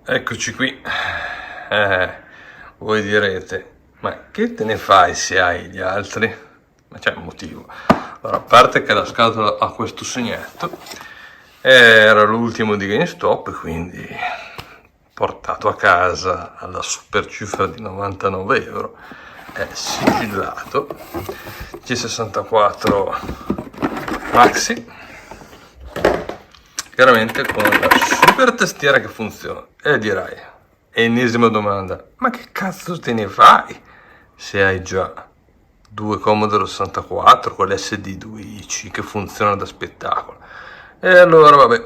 Eccoci qui. Voi direte, ma che te ne fai se hai gli altri? Ma c'è un motivo. Allora, a parte che la scatola ha questo segnetto, era l'ultimo di GameStop, quindi portato a casa alla super cifra di 99 euro, è sigillato, C64 Maxi, chiaramente con la super tastiera che funziona. E dirai, ennesima domanda, ma che cazzo te ne fai se hai già due Commodore 64 con l'SD 2IC che funzionano da spettacolo? E allora vabbè,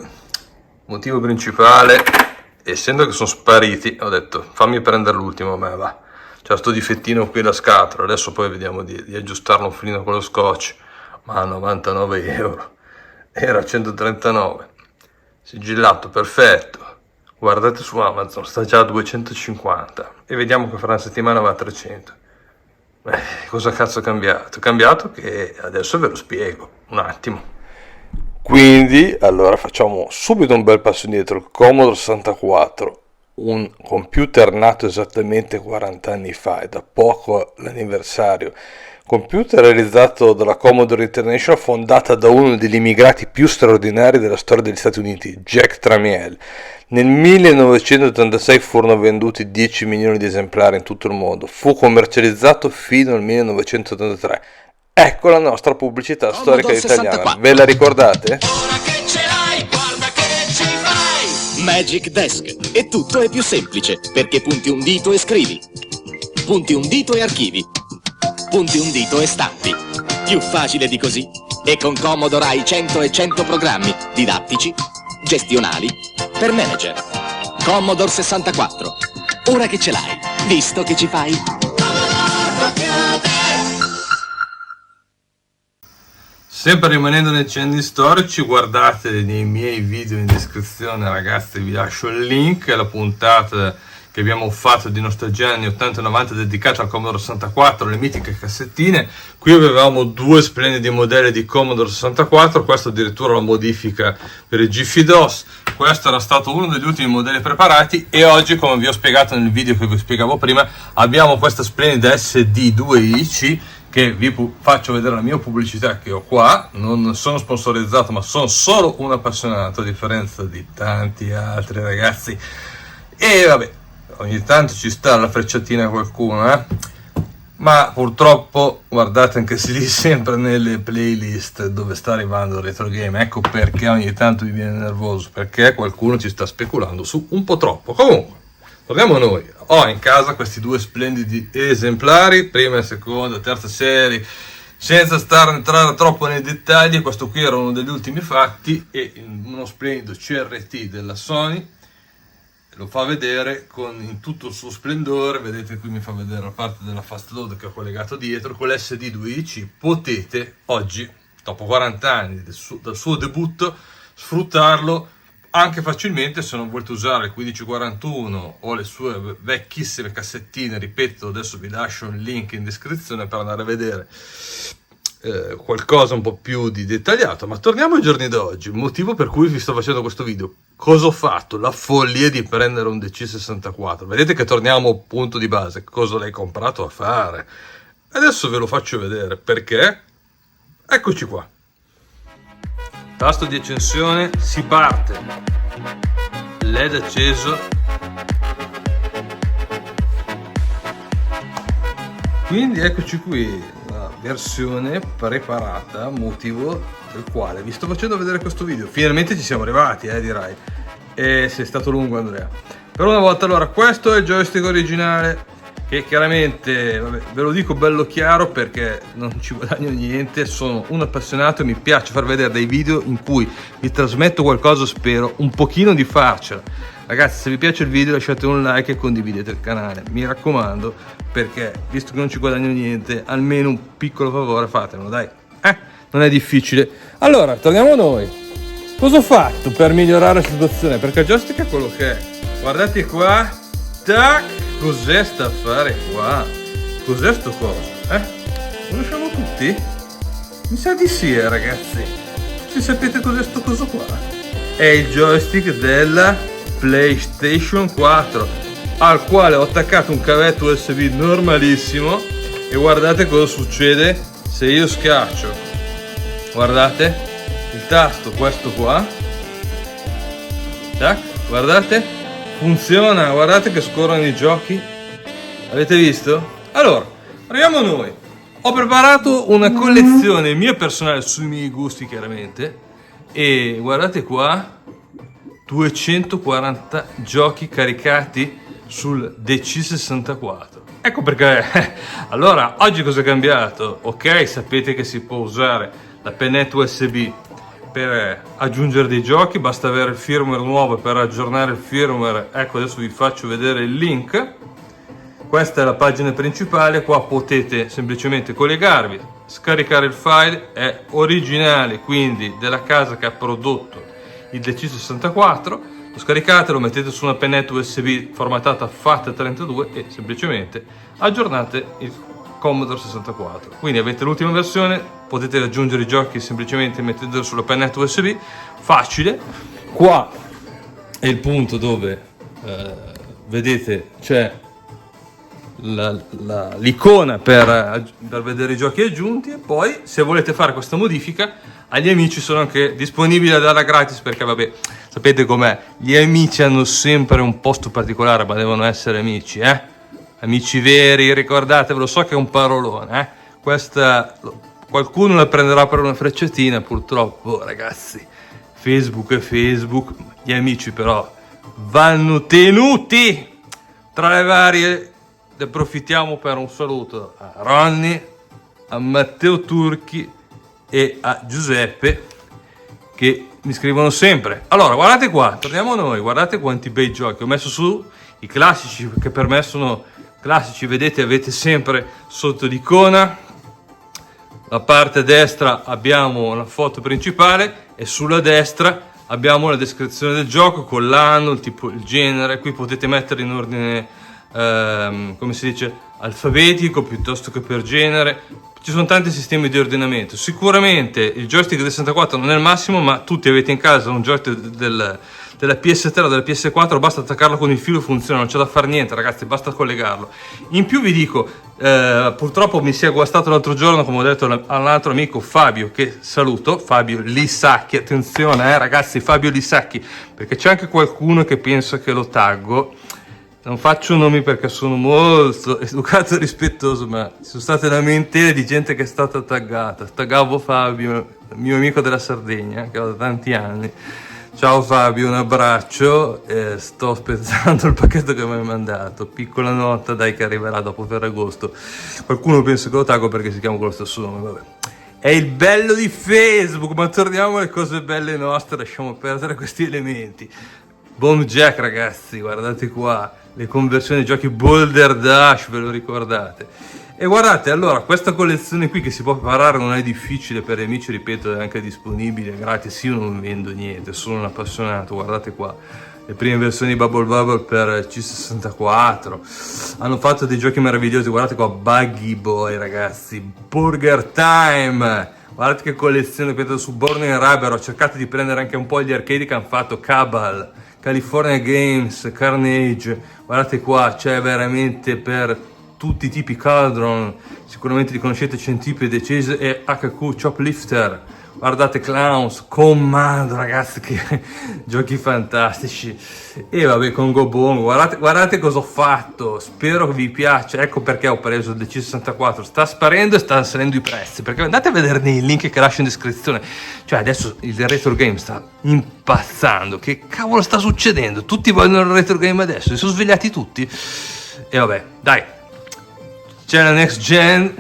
motivo principale, essendo che sono spariti, ho detto fammi prendere l'ultimo, ma va, c'è sto difettino qui la scatola, adesso poi vediamo di aggiustarlo un filino con lo scotch, ma a 99 euro, era 139, sigillato perfetto, guardate su Amazon, sta già a 250 e vediamo che fra una settimana va a 300. Cosa cazzo è cambiato? È cambiato che adesso ve lo spiego, un attimo. Quindi, allora facciamo subito un bel passo indietro. Il Commodore 64, un computer nato esattamente 40 anni fa, e da poco l'anniversario. Computer realizzato dalla Commodore International, fondata da uno degli immigrati più straordinari della storia degli Stati Uniti, Jack Tramiel. Nel 1986 furono venduti 10 milioni di esemplari in tutto il mondo. Fu commercializzato fino al 1983. Ecco la nostra pubblicità storica italiana. Ve la ricordate? Ora che ce l'hai, guarda che ci fai! Magic Desk. E tutto è più semplice, perché punti un dito e scrivi. Punti un dito e archivi. Punti un dito e stampi. Più facile di così. E con Commodore hai 100 e 100 programmi didattici, gestionali, per manager. Commodore 64. Ora che ce l'hai, visto che ci fai. Sempre rimanendo nei cenni storici, guardate nei miei video in descrizione, ragazzi, vi lascio il link alla puntata che abbiamo fatto di nostalgia anni 80 e 90 dedicata al Commodore 64, le mitiche cassettine. Qui avevamo due splendidi modelli di Commodore 64, questo addirittura la modifica per il GFDOS, questo era stato uno degli ultimi modelli preparati, e oggi, come vi ho spiegato nel video che vi spiegavo prima, abbiamo questa splendida SD 2IC che vi faccio vedere la mia pubblicità che ho qua. Non sono sponsorizzato, ma sono solo un appassionato, a differenza di tanti altri ragazzi, e vabbè, ogni tanto ci sta la frecciatina a qualcuno, ma purtroppo guardate anche lì sempre nelle playlist dove sta arrivando il retro game. Ecco perché ogni tanto mi viene nervoso, perché qualcuno ci sta speculando su un po' troppo. Comunque torniamo a noi. Ho in casa questi due splendidi esemplari, prima e seconda, terza serie, senza entrare troppo nei dettagli. Questo qui era uno degli ultimi fatti, e uno splendido CRT della Sony, lo fa vedere in tutto il suo splendore. Vedete, qui mi fa vedere la parte della fast load che ho collegato dietro. Con l'SD 2IC potete oggi, dopo 40 anni dal suo debutto, sfruttarlo anche facilmente. Se non volete usare il 1541 o le sue vecchissime cassettine, ripeto, adesso vi lascio il link in descrizione per andare a vedere qualcosa un po' più di dettagliato. Ma torniamo ai giorni d'oggi, il motivo per cui vi sto facendo questo video. Cosa ho fatto? La follia di prendere un DC64. Vedete che torniamo al punto di base, cosa l'hai comprato a fare? Adesso ve lo faccio vedere, perché eccoci qua. Tasto di accensione, si parte, LED acceso, quindi eccoci qui, la versione preparata, motivo del quale vi sto facendo vedere questo video. Finalmente ci siamo arrivati, dirai, e sei stato lungo, Andrea. Per una volta, allora, questo è il joystick originale, che chiaramente, vabbè, ve lo dico bello chiaro perché non ci guadagno niente, sono un appassionato e mi piace far vedere dei video in cui vi trasmetto qualcosa, spero un pochino di farcela. Ragazzi, se vi piace il video lasciate un like e condividete il canale, mi raccomando, perché visto che non ci guadagno niente, almeno un piccolo favore fatemelo, dai, non è difficile. Allora, torniamo a noi. Cosa ho fatto per migliorare la situazione? Perché il joystick è quello che è, guardate qua, tac. Cos'è sta affare qua? Cos'è sto coso? Conosciamo tutti? Mi sa di sì, ragazzi. Se sapete cos'è sto coso qua? È il joystick della PlayStation 4, al quale ho attaccato un cavetto USB normalissimo, e guardate cosa succede se io schiaccio, guardate il tasto, questo qua, tac, guardate, funziona, guardate che scorrono i giochi, avete visto? Allora, arriviamo a noi. Ho preparato una collezione mia personale sui miei gusti, chiaramente, e guardate qua, 240 giochi caricati sul DC64. Ecco perché. Allora, oggi cosa è cambiato? Ok, sapete che si può usare la pennetta USB per aggiungere dei giochi, basta avere il firmware nuovo. Per aggiornare il firmware, ecco, adesso vi faccio vedere il link. Questa è la pagina principale, qua potete semplicemente collegarvi, scaricare il file, è originale, quindi della casa che ha prodotto il DC64, lo scaricate, lo mettete su una pennetta USB formatata FAT32 e semplicemente aggiornate il Commodore 64. Quindi avete l'ultima versione, potete aggiungere i giochi semplicemente mettendolo sulla pennetta USB, facile. Qua è il punto dove vedete c'è l'icona per vedere i giochi aggiunti, e poi se volete fare questa modifica agli amici sono anche disponibili da darla gratis, perché vabbè, sapete com'è, gli amici hanno sempre un posto particolare, ma devono essere amici, amici veri, ricordatevelo. So che è un parolone, questa qualcuno la prenderà per una frecciatina, purtroppo ragazzi, Facebook è Facebook, gli amici però vanno tenuti. Tra le varie, ne approfittiamo per un saluto a Ronny, a Matteo Turchi e a Giuseppe, che mi scrivono sempre. Allora, guardate qua, torniamo a noi, guardate quanti bei giochi. Ho messo su i classici, che per me sono classici, vedete, avete sempre sotto l'icona, la parte destra abbiamo la foto principale e sulla destra abbiamo la descrizione del gioco con l'anno, il tipo, il genere. Qui potete mettere in ordine, come si dice, alfabetico piuttosto che per genere. Ci sono tanti sistemi di ordinamento. Sicuramente il joystick del 64 non è il massimo, ma tutti avete in casa un joystick della PS3 o della PS4, basta attaccarlo con il filo, funziona, non c'è da fare niente ragazzi, basta collegarlo. In più vi dico, purtroppo mi si è guastato l'altro giorno, come ho detto all'altro amico Fabio, che saluto, Fabio Lisacchi, attenzione ragazzi, Fabio Lisacchi, perché c'è anche qualcuno che pensa che lo taggo. Non faccio nomi perché sono molto educato e rispettoso, ma ci sono state lamentele di gente che è stata taggata. Taggavo Fabio, mio amico della Sardegna, che ho da tanti anni. Ciao Fabio, un abbraccio, sto aspettando il pacchetto che mi hai mandato. Piccola nota, dai, che arriverà dopo Ferragosto. Qualcuno pensa che lo taggo perché si chiama con lo stesso nome, vabbè. È il bello di Facebook, ma torniamo alle cose belle nostre, lasciamo perdere questi elementi. Bone Jack ragazzi, guardate qua, le conversioni dei giochi Boulder Dash, ve lo ricordate? E guardate, allora, questa collezione qui che si può preparare non è difficile per gli amici, ripeto, è anche disponibile, gratis, io non vendo niente, sono un appassionato, guardate qua, le prime versioni di Bubble Bubble per C64, hanno fatto dei giochi meravigliosi, guardate qua, Buggy Boy ragazzi, Burger Time, guardate che collezione, ripeto, su Burning Rubber, ho cercato di prendere anche un po' gli arcade che hanno fatto, Cabal, California Games, Carnage, guardate qua, c'è veramente per tutti i tipi, Cauldron, sicuramente li conoscete, Centipede, Chase e HQ, Choplifter, guardate Clowns, Commando ragazzi, che giochi fantastici, e vabbè con Go Bongo, guardate cosa ho fatto, spero che vi piaccia, ecco perché ho preso il DC64, sta sparendo e sta salendo i prezzi, perché andate a vedere nei link che lascio in descrizione, cioè adesso il retro game sta impazzando, che cavolo sta succedendo, tutti vogliono il retro game adesso, si sono svegliati tutti, e vabbè, dai, c'è la next gen,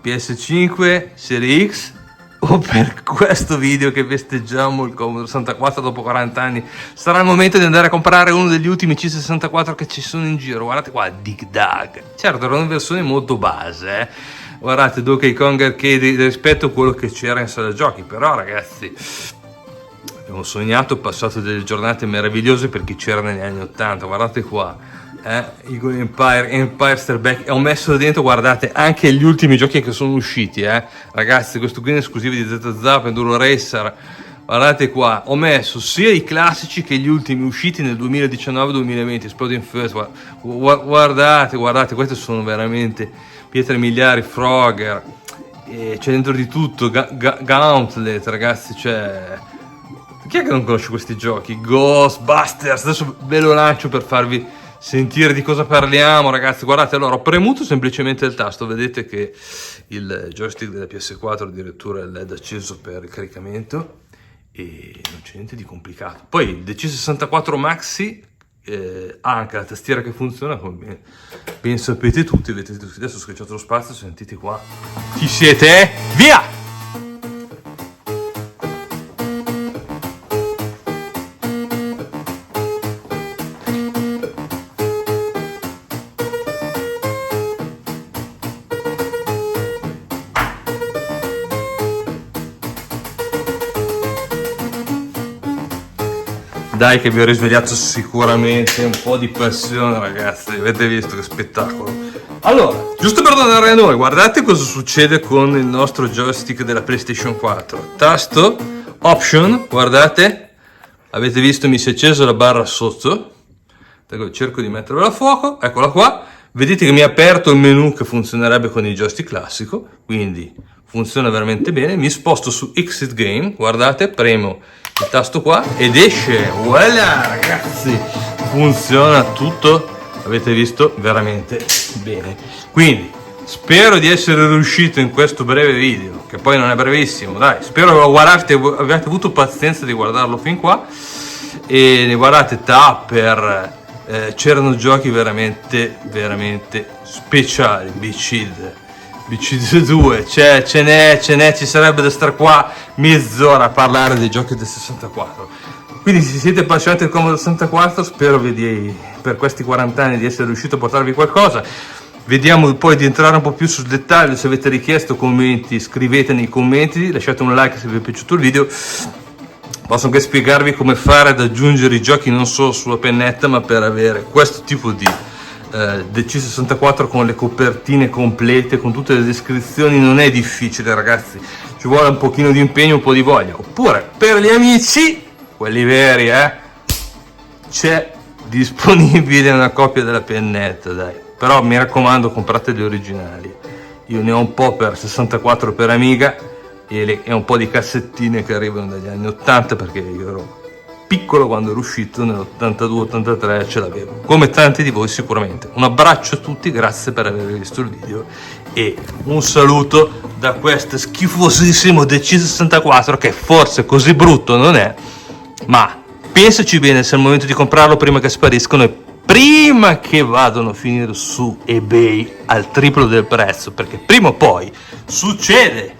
PS5, Serie X, o per questo video che festeggiamo il Commodore 64 dopo 40 anni, sarà il momento di andare a comprare uno degli ultimi C64 che ci sono in giro. Guardate qua, Dig Dug, certo era una versione molto base, guardate, Donkey Kong Arcade rispetto a quello che c'era in sala giochi, però ragazzi abbiamo sognato, passato delle giornate meravigliose per chi c'era negli anni 80, guardate qua, Eagle Empire, Empire Star Back, ho messo dentro, guardate, anche gli ultimi giochi che sono usciti, ragazzi, questo qui è esclusivo di ZZ, Enduro Racer, Guardate qua, ho messo sia i classici che gli ultimi usciti nel 2019-2020, Exploding First. Guardate, queste sono veramente pietre miliari, Frogger, c'è dentro di tutto, Gauntlet, ragazzi, cioè... Chi è che non conosce questi giochi? Ghostbusters, adesso ve lo lancio per farvi sentire di cosa parliamo, ragazzi. Guardate, allora ho premuto semplicemente il tasto, vedete che il joystick della PS4 addirittura è il LED acceso per il caricamento e non c'è niente di complicato. Poi il DC64 Maxi ha anche la tastiera che funziona, come ben sapete tutti, vedete tutti. Adesso ho schiacciato lo spazio, sentite qua. Chi siete? Via! Dai che vi ho risvegliato sicuramente un po' di passione, ragazzi, avete visto che spettacolo. Allora, giusto per tornare a noi, guardate cosa succede con il nostro joystick della PlayStation 4. Tasto, option, guardate, avete visto mi si è accesa la barra sotto, cerco di metterla a fuoco, eccola qua, vedete che mi ha aperto il menu che funzionerebbe con il joystick classico, quindi funziona veramente bene. Mi sposto su Exit Game, guardate, premo il tasto qua ed esce, voilà ragazzi, funziona tutto, avete visto, veramente bene. Quindi spero di essere riuscito in questo breve video, che poi non è brevissimo, dai, spero che abbiate avuto pazienza di guardarlo fin qua. E guardate, Tapper, c'erano giochi veramente speciali, BC 2, ce n'è, ci sarebbe da stare qua mezz'ora a parlare dei giochi del 64. Quindi se siete appassionati del Commodore 64, spero per questi 40 anni di essere riuscito a portarvi qualcosa. Vediamo poi di entrare un po' più sul dettaglio. Se avete richiesto commenti, scrivete nei commenti, lasciate un like se vi è piaciuto il video. Posso anche spiegarvi come fare ad aggiungere i giochi non solo sulla pennetta, ma per avere questo tipo di del C64 con le copertine complete, con tutte le descrizioni. Non è difficile, ragazzi, ci vuole un pochino di impegno, un po' di voglia. Oppure per gli amici, quelli veri, c'è disponibile una copia della pennetta, dai. Però mi raccomando, comprate le originali. Io ne ho un po' per 64 per Amiga e un po' di cassettine che arrivano dagli anni 80, perché io ero piccolo quando ero uscito, nell'82-83 ce l'avevo, come tanti di voi sicuramente. Un abbraccio a tutti, grazie per aver visto il video e un saluto da questo schifosissimo DC64, che forse così brutto non è, ma pensaci bene se è il momento di comprarlo prima che spariscono e prima che vadano a finire su eBay al triplo del prezzo, perché prima o poi succede.